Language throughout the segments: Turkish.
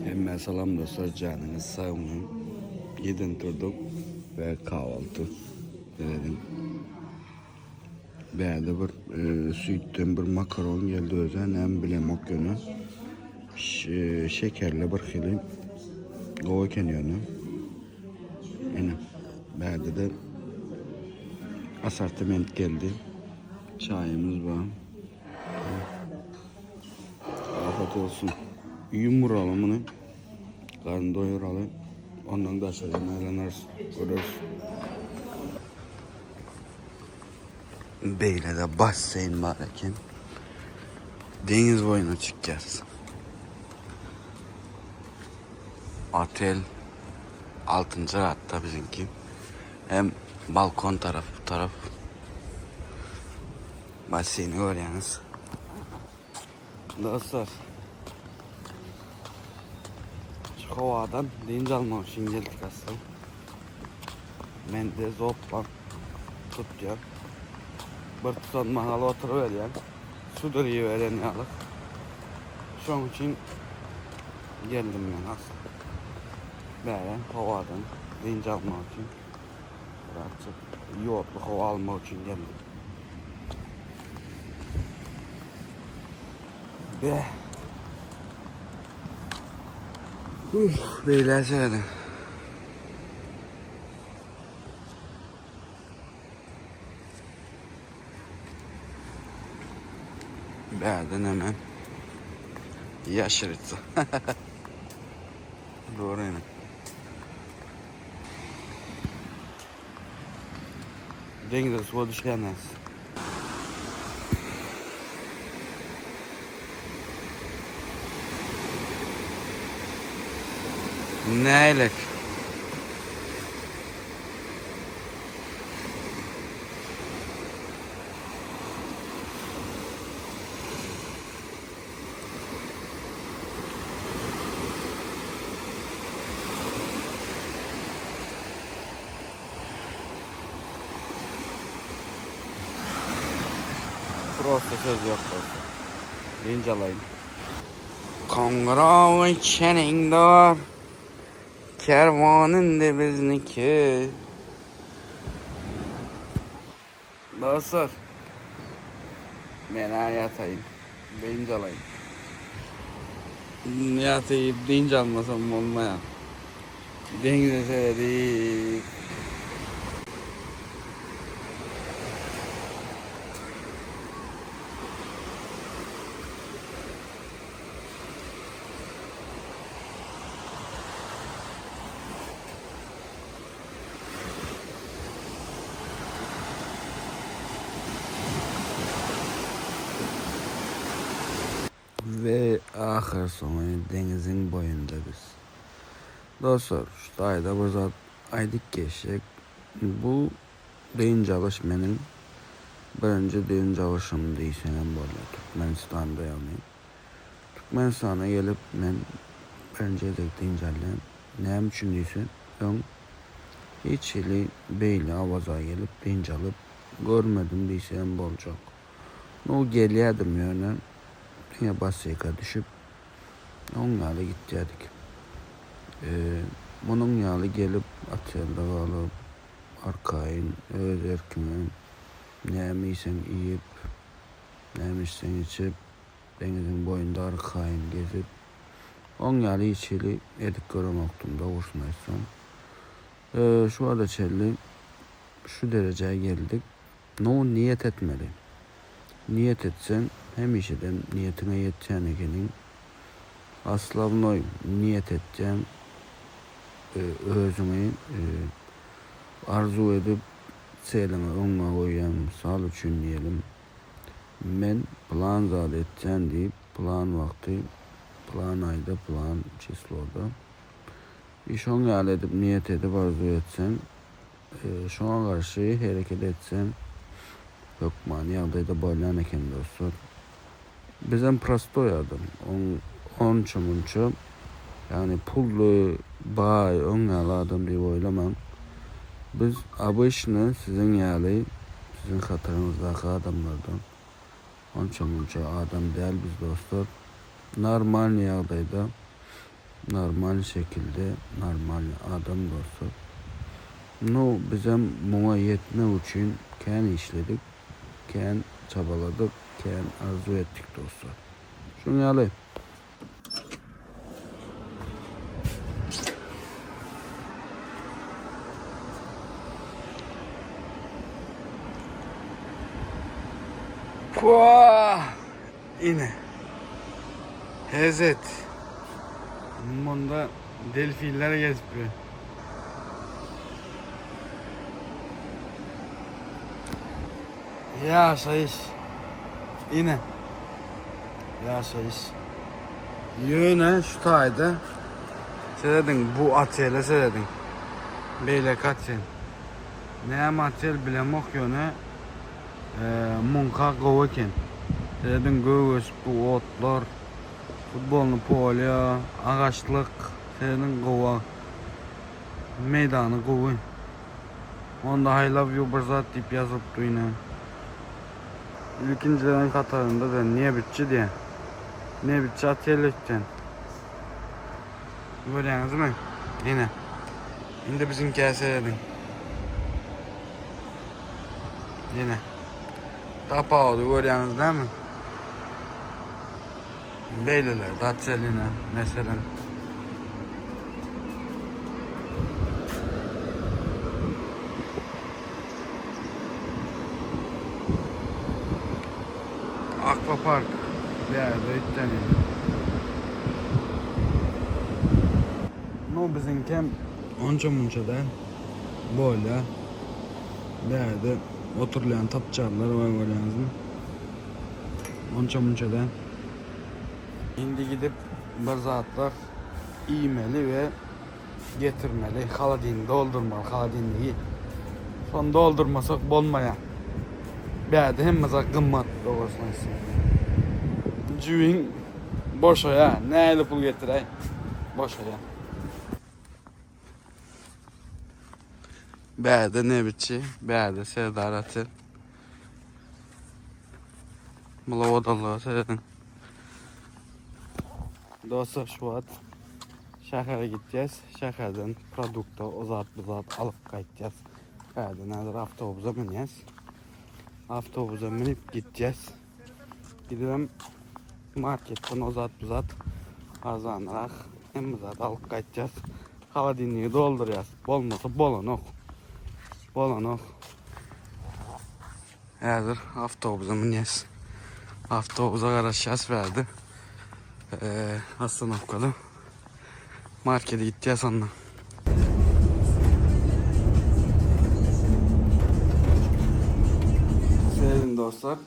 Hemen salam dostlar, canınız sağ olun. Yedin durduk ve kahvaltı dedim. Bəyədə bir sütdən bir makaron geldi özən, hem biləm o günü. Şekerli bir xili qova kanyonu. Yani bəyədə de asortiment geldi. Çayımız var. Afiyet olsun. Yumuralım bunu. Karnı doyuralım. Ondan da aşağıdan eğleniriz. Görürüz. Beyle'de basseyn var ekin. Deniz boyuna çıkacağız. Otel 6. katta bizimki. Hem balkon taraf bu taraf. Basseyni görüyorsunuz. Dostlar. Şu havadan deniz almak için geldik aslında. Ben de zopla tutacağım. Bir tutan mahal oturuvereceğim. Su duruyor veren yalık. Şunun için geldim ben aslında. Böyle havadan deniz almak için. Birazcık yoğurtlu hava almak için geldim. Be. Beyler söyledim. Beğendin hemen. Yaşırıtı. Doğru yine. Denize suya düşemez. Neyle? Prosta söz yok dostlar. Deyince alayım. Kongrava içenin dar. Kervanın da bizniki. Dostlar. Ben yatayım. Deyince alayım. Yatayım deyince almasam olmaya. Denize söyledik. Ve ahir sonu denizin boyunda biz. Dostlar, şu ayda bir zat aydık geçecek. Bu deyince alış benim birinci deyince alışım deysenem böyle Türkmenistan'da yani. Türkmenistan'a gelip ben birinci edek deyince alıyım. Neyim için deysen, ben hiç ili Beyli Avaz'a gelip deyince alıp görmedim deysenem olacak. O geliyordum yani. Yine Basya'ya düşüp onlarla gidecektik. Bunun yalı gelip Atya'da alıp arkayın, öz erkimin neymişsen yiyip, neymişsen içip, denizin boyunda arkayın gezip, on yalı içili edik göremektim da hoşunaysam. Şu anda çelli, şu dereceye geldik. No niyet etmeli. Niyet etsen hem işeden niyetine yeteceğine gelin. Asla bunu niyet edeceğim. Özümü arzu edip seyleme onunla koyayım. Sağ için diyelim. Ben plan zat edeceğim deyip plan vakti, plan ayda, plan çisloda. İş onu halledip niyet edip arzu etsen, şu an karşı hareket etsen, yok mani yağdayda boylan eken dostlar. Bizim prostoy adam. On çumuncu. Yani pullu, bay, on yalı adam diye oylamam. Biz bu işini sizin yalı, sizin hatırınızdaki adamlardan. On çumuncu adam değil biz dostlar. Normal yağdayda normal şekilde normal adam dostlar. No bizim buna yetmek için kendi işledik, kendi çabaladık, kendi arzu ettik dostlar. Şunu alayım. Puaa! Yine. Hezet. Bunda delfinler gezmiyor. Yaşayış. Yine. Yaşayış. Yöne şu tayda. Söyledin bu atıyla söyledin. Beyle kaçın. Ne atel bilemek yöne. Munka govaken. Söyledin göğüs bu otlar. Futbolun polya, ağaçlık. Söyledin gova. Meydanı gova. Onda I love you bir zat deyip yazıp yine. İlkincilerin katarında da niye bütçe diye. Ne bütçe atıyla görüyorsunuz değil mi? Yine. Şimdi bizim keselerin. Yine. Kapağı oldu görüyorsunuz değil mi? Beyliler, Datçeline mesela. Akvapark. Bir yerde itteneyim. No bizim kem onca munçadan böyle bir yerde oturulan tapçarlar var görüyorsunuz mu? Onca munçadan. Şimdi gidip bir zatlar iğmeli ve getirmeli. Haladini doldurmalı. Haladini iyi. Son doldurmasak olmaya. Bir yerde hem mesela kımmat doğrusu. Cüvin boş o ya. Neyle pul getirey? Boş o ya. Bir yerde ne biçi? Bir yerde sevdaratı. Bula odalığa seyredin. Dostlar şu an şehre gideceğiz. Şehirden produktu uzat alıp kaçacağız. Şehirden hazır avtobusa bineceğiz. Avtobusa binip gideceğiz. Gidelim marketten uzat kazanarak hem uzat alıp kaçacağız. Hava dinliği dolduracağız. Olmasa bolonok. Hazır avtobusa bineceğiz. Avtobusa karışacağız verdi. Hastanovka'da markete gideceğiz onunla. Sevgili dostlar,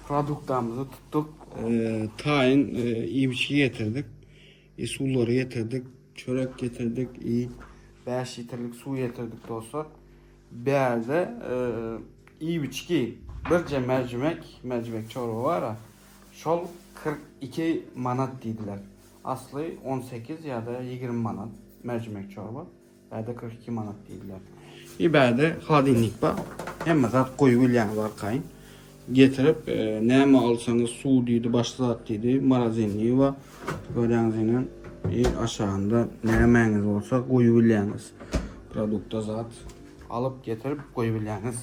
produktlarımızı tuttuk. Tayin iyi bir şey getirdik. Suları getirdik. Çörek getirdik. İyi 5 litrelik su getirdik dostlar. Bir yerde iyi bir şey. Birce mercimek çorba var ha. Şol 42 manat dediler. Aslı 18 ya da 20 manat mercimek çorba. Ya da 42 manat dediler. İberde hadinlik var. Hem de koyu bilyan var kayın. Getirip ne mi alsanız su dedi, başlat dedi, marazinliği var. Gördüğünüz aşağında ne yemeğiniz olsa koyu bilyanız. Produkta zat alıp getirip koyu bilyanız.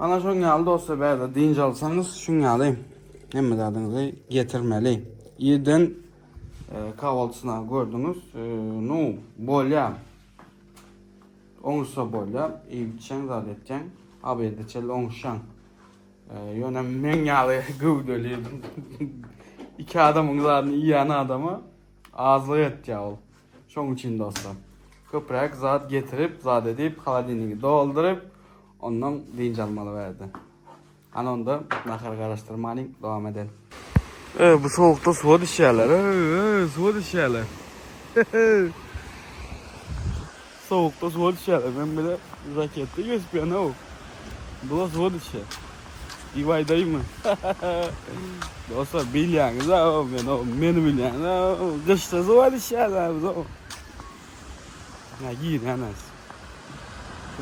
Ana şun geldi olsa böyle deyince alsanız şun alayım. Hem de adınızı getirmeliyim. Yerden kahvaltısına gördünüz. No, bolya. Onursa bolya. İyi biçen zadetken. Abi de çel onurşan. Yönem men yalı gövdeliydim. İki adamın zaten iyi yana adamı ağzı yatacağı ol. Şunun için dostlar. Köprek zat getirip zat edip haladini doldurup ondan deyince almalı verdi. Hani onda nakar karıştırmayın, devam edelim. Bu soğukta suya düşerler. Suya düşerler. Soğukta suya düşerler. Ben bile rakette gözüküyor ne o? Bu da suya düşer. Divay dayı mı? Dostlar bilyaniz ha, beni bilyan ha. Kışta suya düşerler. Ya giyin henes.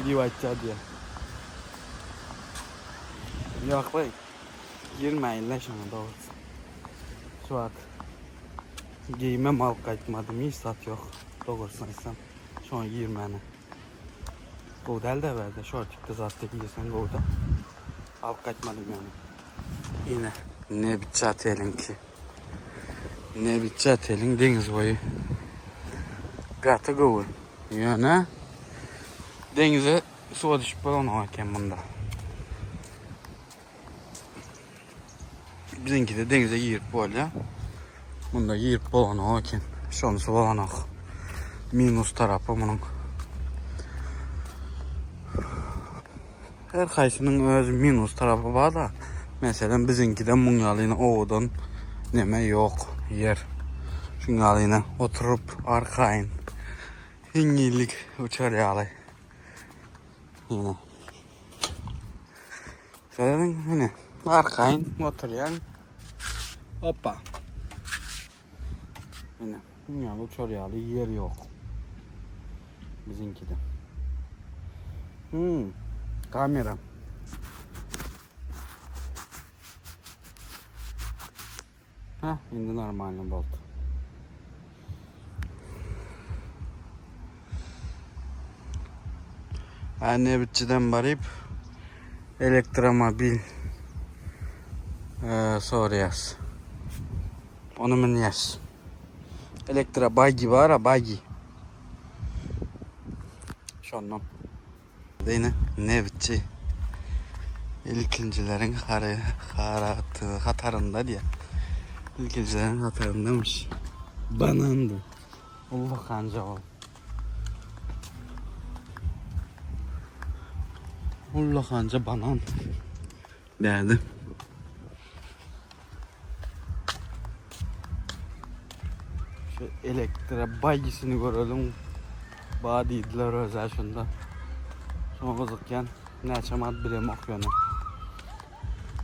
Divay diye. Yok lan. Girmeyin lan şuna doğrusu. Suat. Giymem alıp qaytmadım, hiç sat yok. Doğrusunu etsem, şu an giyirmeni. Qoğda elde verdi, şortikte zaten giyirsen qoğda. Alıp qaytmadım yani. Yine ne bitecek elin ki. Ne bitecek elin deniz boyu. Qatı qoğu. Yani denize suya düşüp falan olarken bunda. Bizimki de denize girip böyle. Bunda girip falan olarken. Şonusu falan ok. Minus tarafı bunun. Her kaysının öz minus tarafı var da. Mesela bizimki de mungalıyla oğudan neme yok yer. Şungalıyla oturup arkayın. İngillik uçar yağlı. Yine. Söyledin yine. Arkayın oturuyan. Hoppa. Yine. Mungalı uçar yağlı yer yok. Bizimki de. Kamera. Heh, indi normalini oldu. Annebitçiden barıp elektromobil soruyoruz. Onu mu yaz? Elektrobagi var ya, bagi. Şondan. Yine nevçi. İlkincilerin hatarında diye. İlkincilerin hatarındamış. Banandı. Allah kanca ol. Allah kanca banan. Derdim. Şu elektrobagisini görelim. Bana deydiler özel şunda. Son kızıkken neçemat bilem okuyonu.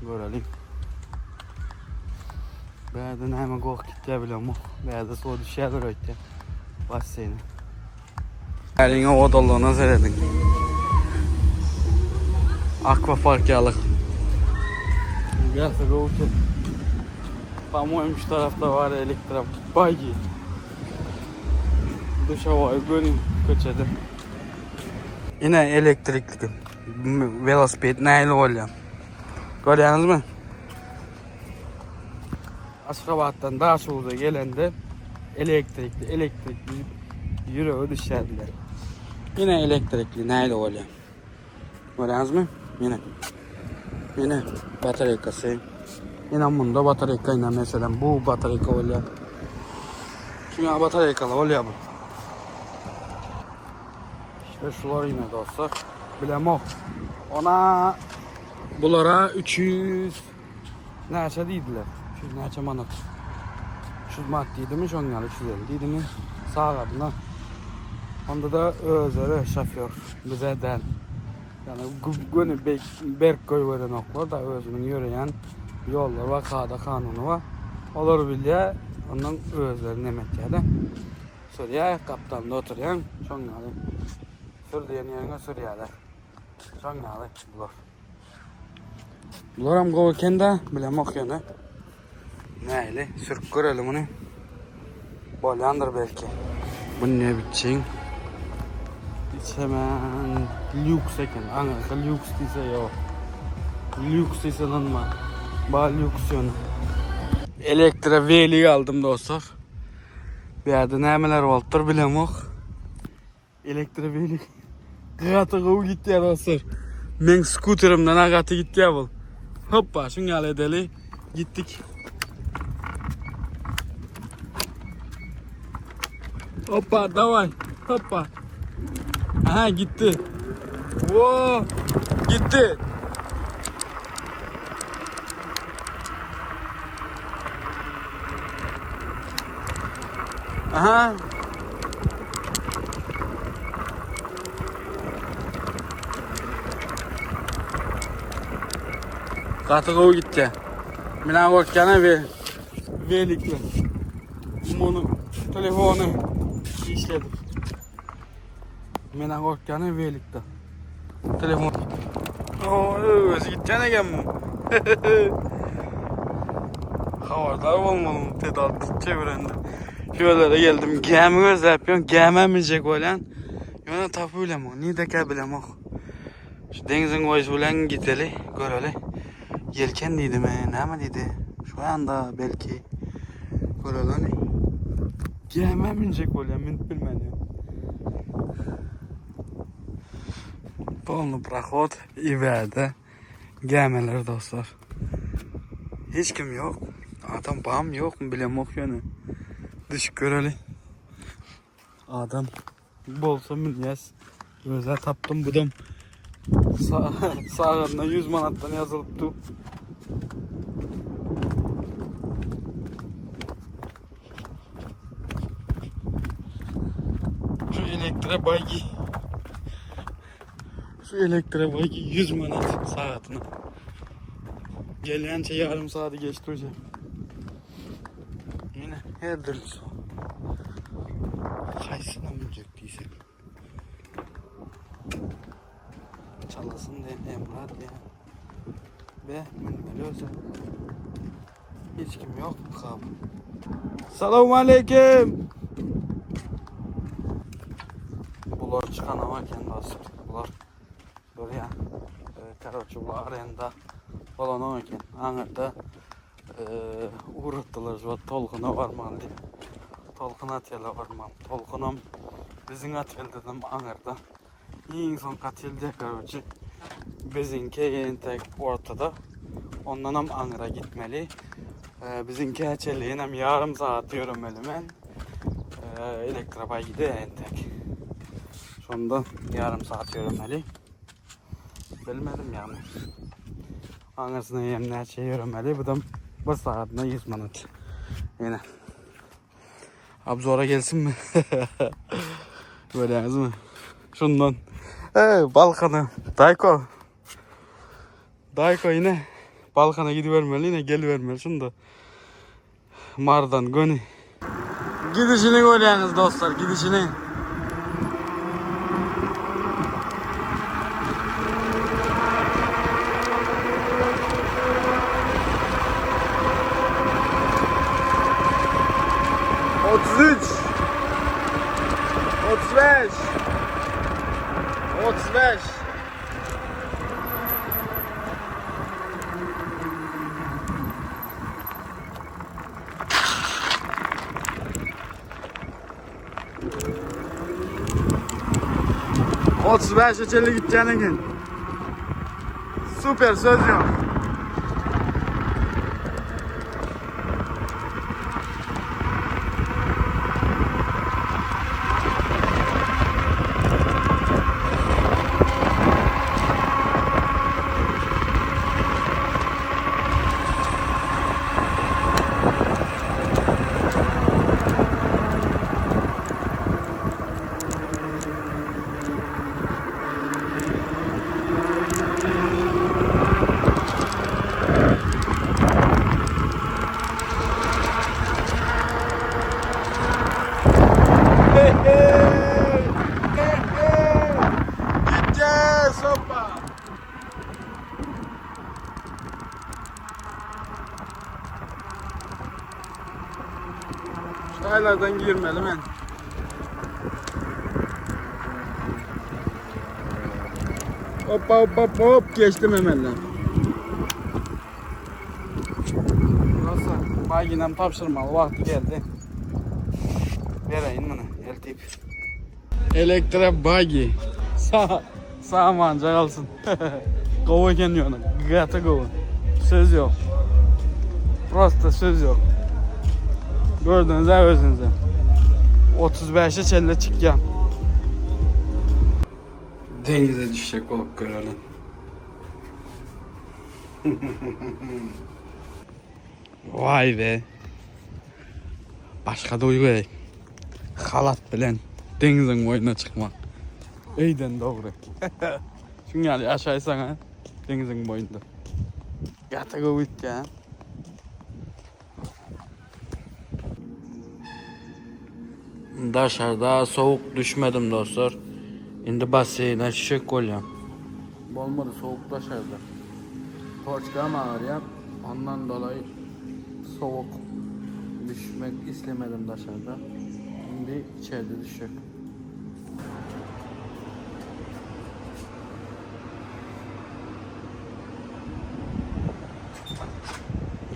Görelim. Bəyədən həmə qoq gitdə biləm o. Bəyədə soğu düşədir ötdə. Basseyni. Əlinə odalığına seyredin. Akvapark yalıq. Gəlsə qoğu ki. По-моему, şu tarafta var elektrobagi. Duş havayı gönül köçədir. Yine elektrikli. Velosiped neyle oluyor? Görüyorsunuz mu? Aşkabat'tan daha soğuza gelende elektrikli yürüyor dışarıda. Yine elektrikli neyle oluyor? Görüyorsunuz mu? Yine bataryası. Yine bunda bataryayla mesela bu batarya oluyor. Çünkü bataryayla oluyor bu. İşte şular yine dostlar. Bilem o. Ona bunlara 300 neçə deydiler? 300 neçə manat. 300 manat deydimiz, onlar 350 deydimiz. Sağ adına. Onda da özleri şoför bize den. Yani günü berk koy veren oklar da özünün yürüyen yollar var, kağıda kanunu var. Olur bile onun özleri Nemetya'da. Suriye kaptanında oturuyan şonları. Suriye'nin yerine Suriye'ler. Şonları bular. Bular hem kovarken de bilem okuyana. Neyle? Sürük görelim onu. Bolyandır belki. Bu ne bitecek? Hiç hemen lüks eken. Anladın lüks değilse yok. Lüks değilse lanma. Bana lüks yönü. Elektroveli aldım dostlar. Bir yerde nemeler oldur bilem ok. Elektroveli. Qatı qov gitti ya dostlar. Men skuterimden qatı gitti ya bu. Hoppa şunu edeli gittik. Hoppa davay. Hoppa. Aha gitti. Wow, gitti. Aha. Qatı gitti. Mina korkana velikle. Bunu telefonu işledi. Mina korkana velikte. Telefon. Oo, özü gideceğine gelmem. Havardar olmalım. Tedarik çevirende. Şöyle geldim. Gemi gözlep yapıyorum. Gememeyecek olan. Yana tapıylem o. Nide kebilem o. Şu denizin koyusu bilen giteli. Göreli. Yelken dedi mi? Ne mi dedi? Şu anda belki. Göreli ne? Gememeyecek olan. Ben bilmedim. Polnu prahod. İverde. Gemeler dostlar. Hiç kim yok. Adam bağım yok mu bilem yok yani. Dış göreli. Adam bolsa milyas. Özel taptım budum. Sağlarına 100 manattan yazılıptı. Şu elektre baygi. Şu elektre baygi 100 manat saatine. Gelen şey yarım saati geçti hocam. Yine her türlü su. Kaysına mı diyecek? Çalasın diye Emrah diye. Ve minmeli özel. Hiç kim yok mu kabı? Selamun aleyküm. Bunlar çıkan ama kendi asıl. Bunlar buraya karoçu bu arenda falan oynarken Anır'da uğrattılar şu Tolkuna varman diye. Tolkun atıyla varman. Tolkunum bizim atıyla dedim Anır'da. En son katıldı karoçu. Bizimki en tek ortada. Ondan hem Anır'a gitmeli. Bizimki açeliğin hem yarım saat diyorum elimen. Elektrobay gidiyor en tek. Sonunda yarım saat yürümeli. Bilmedim yani. Anasına yemler şey yürümeli. Bu da bu saatine 100 manat. Yine. Abi zora gelsin mi? Böyle yalnız mı? Şundan. Balkan'a. Dayko. Dayko yine. Balkan'a gidivermeli yine gelivermeli. Şunda. Mardan gönü. Gidişini görüyorsunuz dostlar. Gidişini. Otuz 35 35 içeri gideceğine gün. Süper söz yok. Gideceğiz hoppa. Şaylardan girmeli ben. Hoppa hoppa hop geçtim hemen lan. Burası baginem tapşırmalı vakti geldi. Vereyim bunu eltip. Elektre bagi. Sağ manca kalsın. Kova kendiyorsun. Gata kova. Söz yok. Prosta söz yok. Gördünüz ha özünüze. 35'e çelle çıkacağım. Denize düşecek olup görelim. Vay be. Başka duygu ey. Halat bilen denizin boyuna çıkmak. Eyden doğru. Çünkü yani aşağı sana denizin boyunda. Gata kovit ya. Dışarıda soğuk düşmedim dostlar. Şimdi basayına şişek koyacağım. Olmadı soğuk dışarıda. Torçka mı ağrıyor? Ondan dolayı soğuk düşmek istemedim dışarıda. Şimdi içeride düşecek.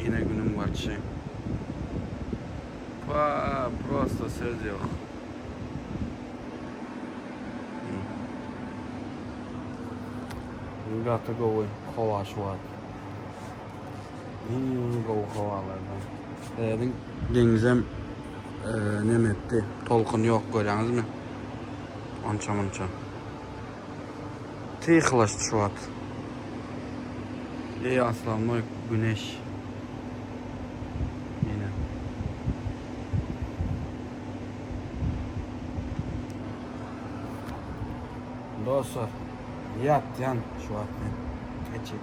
Yine günüm var şey. Просто söz yok. We got to go in hava şu an. Go havalardan. Dengizem nem etti. Tolkun yok görüyorsunuz mu? Ança mança. Tıklaştı şu an. Ey aslanlar güneş. Yine. Dostlar yat yan şu an. Geçin.